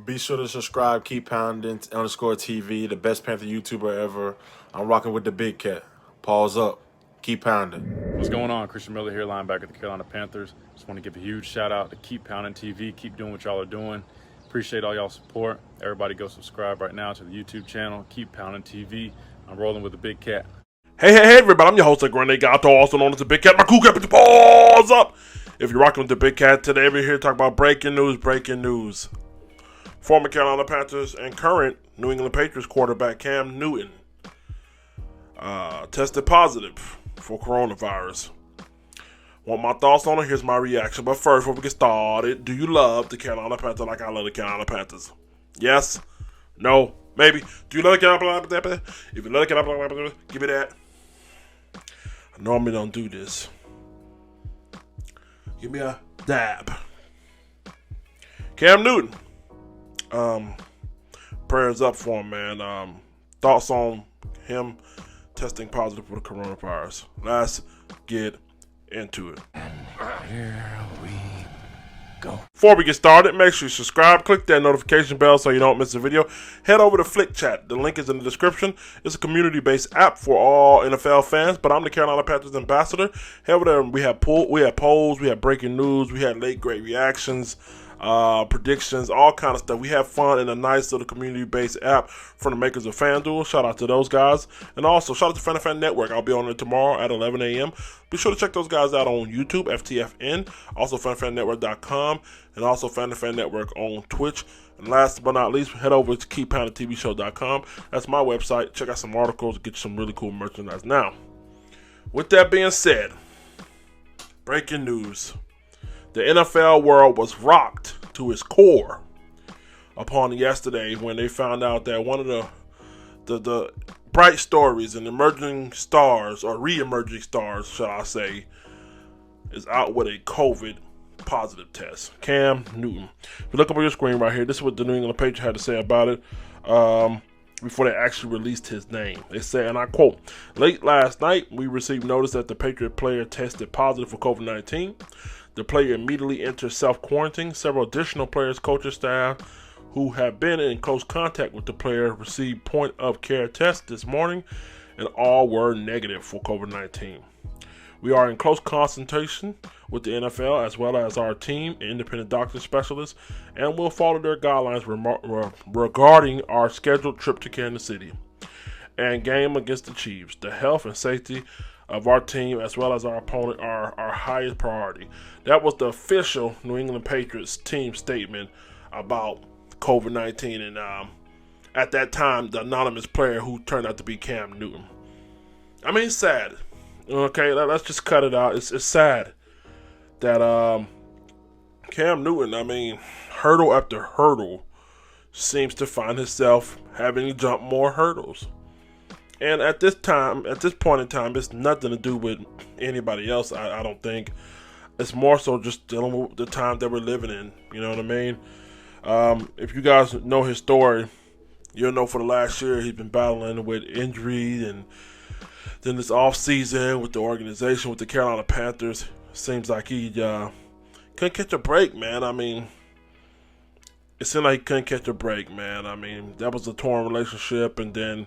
Be sure to subscribe, keep pounding, _TV, the best Panther YouTuber ever. I'm rocking with the big cat. Pause up. Keep pounding. What's going on? Christian Miller here, linebacker of the Carolina Panthers. Just want to give a huge shout out to Keep Pounding TV. Keep doing what y'all are doing. Appreciate all y'all support. Everybody go subscribe right now to the YouTube channel, Keep Pounding TV. I'm rolling with the big cat. Hey, everybody, I'm your host, Grande Gato, also known as the Big Cat. My cool cat, put your paws up. If you're rocking with the Big Cat today, we're here to talk about breaking news. Former Carolina Panthers and current New England Patriots quarterback Cam Newton tested positive for coronavirus. Want my thoughts on it? Here's my reaction. But first, before we get started, do you love the Carolina Panthers like I love the Carolina Panthers? Yes? No? Maybe? Do you love the Carolina Panthers? If you love the Carolina Panthers, give me that. I normally don't do this. Give me a dab. Cam Newton. Prayers up for him, man. Thoughts on him testing positive for the coronavirus. Let's get into it. And here we go. Before we get started, make sure you subscribe, click that notification bell so you don't miss a video. Head over to Flick Chat. The link is in the description. It's a community-based app for all NFL fans, but I'm the Carolina Panthers ambassador. Head over there and we have polls, we have breaking news, we had late great reactions, predictions, all kind of stuff. We have fun in a nice little community-based app from the makers of FanDuel. Shout out to those guys. And also, shout out to FTFN Network. I'll be on it tomorrow at 11 a.m. Be sure to check those guys out on YouTube, FTFN, also FTFNNetwork.com, and also FTFN Network on Twitch. And last but not least, head over to KeepPoundingTVShow.com. That's my website. Check out some articles, get you some really cool merchandise. Now, with that being said, breaking news. The NFL world was rocked to its core upon yesterday when they found out that one of the bright stories and emerging stars, or re-emerging stars, shall I say, is out with a COVID positive test. Cam Newton. If you look up on your screen right here, this is what the New England Patriots had to say about it before they actually released his name. They said, and I quote, "Late last night, we received notice that the Patriot player tested positive for COVID-19. The player immediately entered self-quarantine. Several additional players, coaches, staff who have been in close contact with the player received point-of-care tests this morning, and all were negative for COVID-19. We are in close consultation with the NFL as well as our team, independent doctor specialists, and will follow their guidelines regarding our scheduled trip to Kansas City and game against the Chiefs. The health and safety of our team as well as our opponent are our highest priority." That was the official New England Patriots team statement about COVID-19 and at that time the anonymous player who turned out to be Cam Newton. I mean, it's sad. Okay, let's just cut it out. It's sad that Cam Newton, I mean, hurdle after hurdle, seems to find himself having to jump more hurdles. And at this point in time, it's nothing to do with anybody else, I don't think. It's more so just dealing with the time that we're living in. You know what I mean? If you guys know his story, you'll know for the last year he's been battling with injury, and then this offseason with the organization, with the Carolina Panthers, seems like he couldn't catch a break, man. I mean, it seemed like he couldn't catch a break, man. I mean, that was a torn relationship, and then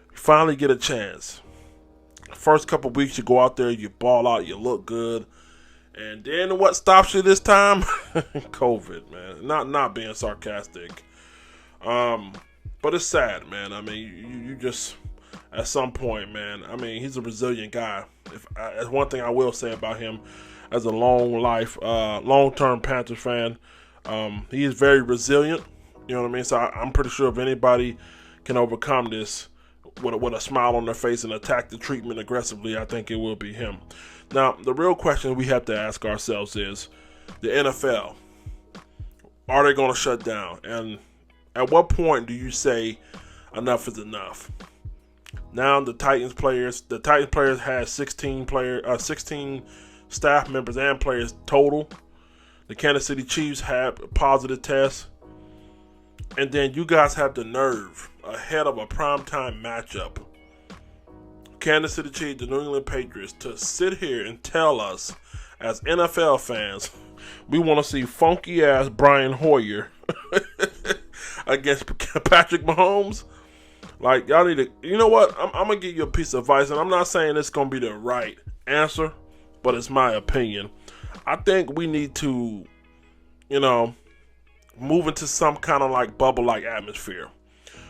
you finally get a chance. First couple weeks, you go out there, you ball out, you look good. And then what stops you this time? COVID, man. Not being sarcastic. But it's sad, man. I mean, you just, at some point, man, I mean, he's a resilient guy. That's one thing I will say about him as a long-term Panthers fan. He is very resilient. You know what I mean? So I'm pretty sure if anybody can overcome this with a smile on their face and attack the treatment aggressively, I think it will be him. Now, the real question we have to ask ourselves is, the NFL, are they going to shut down? And at what point do you say enough is enough? Now the Titans players had 16 staff members and players total. The Kansas City Chiefs had a positive test. And then you guys have the nerve ahead of a primetime matchup, Kansas City Chiefs, the New England Patriots, to sit here and tell us as NFL fans we want to see funky ass Brian Hoyer against Patrick Mahomes. Like, y'all need to, you know what? I'm going to give you a piece of advice, and I'm not saying it's going to be the right answer, but it's my opinion. I think we need to, move into some kind of like bubble-like atmosphere.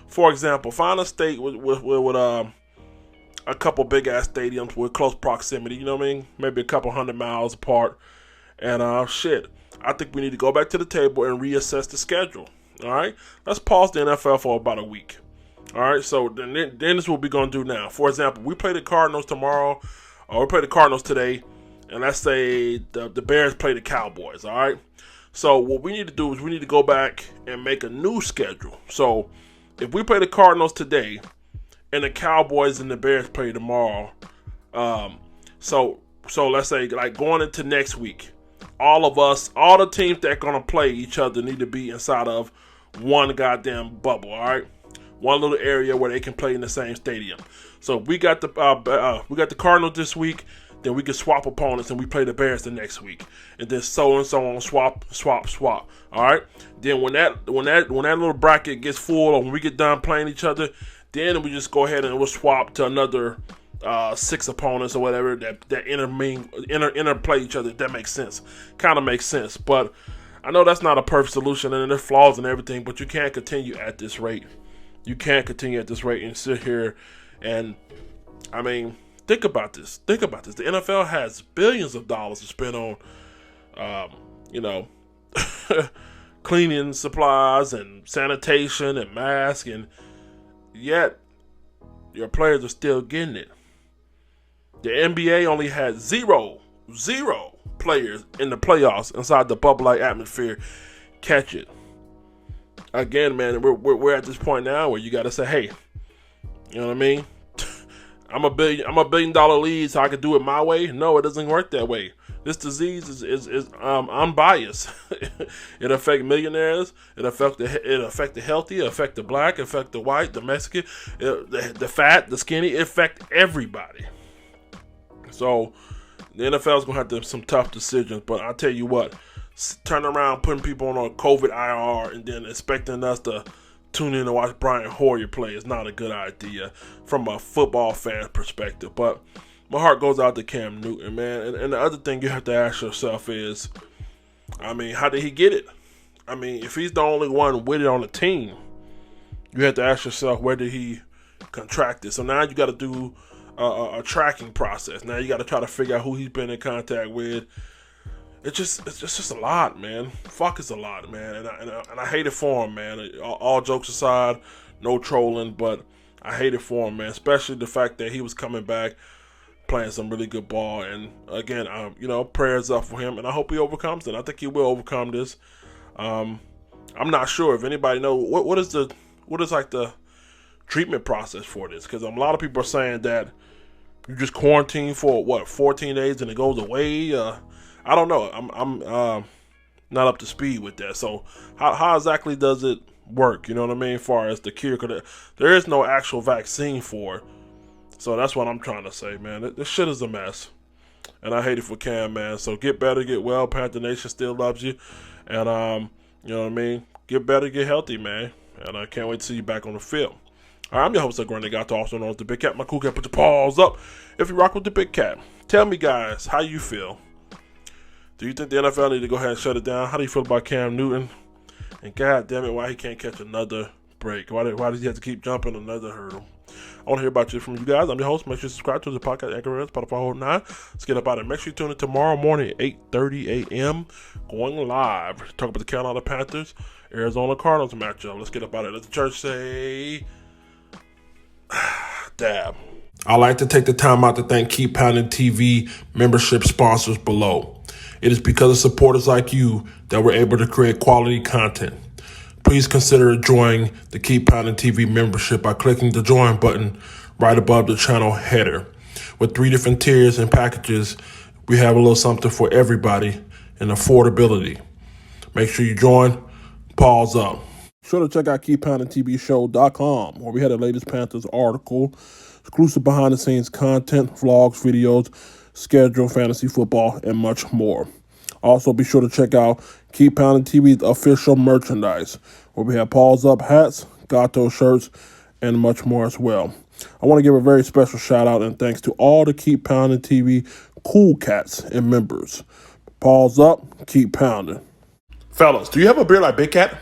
For example, find a state with a couple big-ass stadiums with close proximity, you know what I mean? Maybe a couple 100 miles apart. And I think we need to go back to the table and reassess the schedule. All right, let's pause the NFL for about a week. All right, so then this is what we're gonna do now. For example, we play the Cardinals tomorrow, or we play the Cardinals today, and let's say the Bears play the Cowboys. All right, so what we need to do is we need to go back and make a new schedule. So if we play the Cardinals today, and the Cowboys and the Bears play tomorrow, so let's say like going into next week, all the teams that are gonna play each other need to be inside of one goddamn bubble, all right? One little area where they can play in the same stadium. So we got the Cardinals this week, then we can swap opponents and we play the Bears the next week, and then so and so on, swap. All right. Then when that little bracket gets full, or when we get done playing each other, then we just go ahead and we'll swap to another 6 opponents or whatever that interplay each other. If that makes sense. Kind of makes sense, but I know that's not a perfect solution, and there's flaws and everything, but you can't continue at this rate. You can't continue at this rate and sit here and, I mean, think about this. The NFL has billions of dollars to spend on, cleaning supplies and sanitation and masks, and yet your players are still getting it. The NBA only had zero players in the playoffs inside the bubble-like atmosphere catch it. Again, man, we're at this point now where you got to say, hey, you know what I mean? I'm a $1 billion lead, so I can do it my way. No, it doesn't work that way. This disease is unbiased. It affects millionaires. It affects the healthy. It affects the black. It affects the white, the Mexican, the fat, the skinny. It affects everybody. So the NFL is gonna have to have some tough decisions. But I tell you what, turn around putting people on a COVID IR and then expecting us to tune in and watch Brian Hoyer play is not a good idea from a football fan perspective. But my heart goes out to Cam Newton, man. And the other thing you have to ask yourself is, I mean, how did he get it? I mean, if he's the only one with it on the team, you have to ask yourself, where did he contract it? So now you got to do a tracking process. Now you got to try to figure out who he's been in contact with. It's just a lot, man. Fuck, it's a lot, man. And I hate it for him, man. All jokes aside, no trolling, but I hate it for him, man. Especially the fact that he was coming back, playing some really good ball. And again, prayers up for him, and I hope he overcomes it. I think he will overcome this. I'm not sure if anybody knows what is like the treatment process for this, because a lot of people are saying that you just quarantine for 14 days and it goes away. I don't know. I'm not up to speed with that. So how exactly does it work? You know what I mean? As far as the cure, because there is no actual vaccine for it. So that's what I'm trying to say, man. This shit is a mess, and I hate it for Cam, man. So get better, get well. Panther Nation still loves you, and you know what I mean. Get better, get healthy, man. And I can't wait to see you back on the field. All right, I'm your host, Grande Gato, also known as the Big Cat. My cool cat, put your paws up if you rock with the Big Cat. Tell me, guys, how you feel. Do you think the NFL need to go ahead and shut it down? How do you feel about Cam Newton? And God damn it, why he can't catch another break? Why does he have to keep jumping another hurdle? I want to hear about you from you guys. I'm your host. Make sure you subscribe to the podcast, Anchor, Spotify, Hold 9. Let's get up out of it. Make sure you tune in tomorrow morning at 8:30 a.m. Going live. Talk about the Carolina Panthers, Arizona Cardinals matchup. Let's get up out of it. Let the church say, dab. I'd like to take the time out to thank Keep Pounding TV membership sponsors below. It is because of supporters like you that we're able to create quality content. Please consider joining the Keep Pounding TV membership by clicking the join button right above the channel header. With 3 different tiers and packages, we have a little something for everybody and affordability. Make sure you join. Pause up. Be sure to check out KeepPoundingTVShow.com, where we had the latest Panthers article, exclusive behind-the-scenes content, vlogs, videos, schedule, fantasy football, and much more. Also, be sure to check out Keep Pounding TV's official merchandise, where we have Paws Up hats, Gato shirts, and much more as well. I want to give a very special shout out and thanks to all the Keep Pounding TV cool cats and members. Paws up, keep pounding. Fellas, do you have a beard like Big Cat?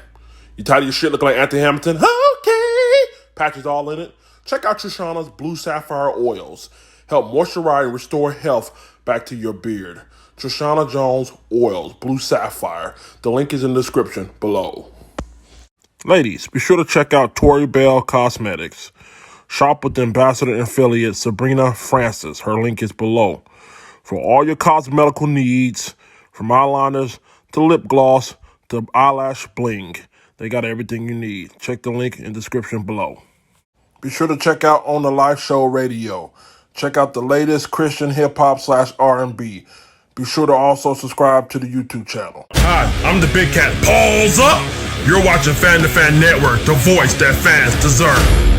You tired of your shit looking like Anthony Hamilton? Okay! Patches all in it? Check out Trishana's Blue Sapphire oils. Help moisturize and restore health back to your beard. Trishana Jones Oils, Blue Sapphire. The link is in the description below. Ladies, be sure to check out Tori Bell Cosmetics. Shop with the ambassador and affiliate Sabrina Francis. Her link is below. For all your cosmetical needs, from eyeliners to lip gloss to eyelash bling, they got everything you need. Check the link in the description below. Be sure to check out On the Life Show Radio. Check out the latest Christian hip-hop / R&B. Be sure to also subscribe to the YouTube channel. Hi, I'm the Big Cat. Paws up! You're watching Fan to Fan Network, the voice that fans deserve.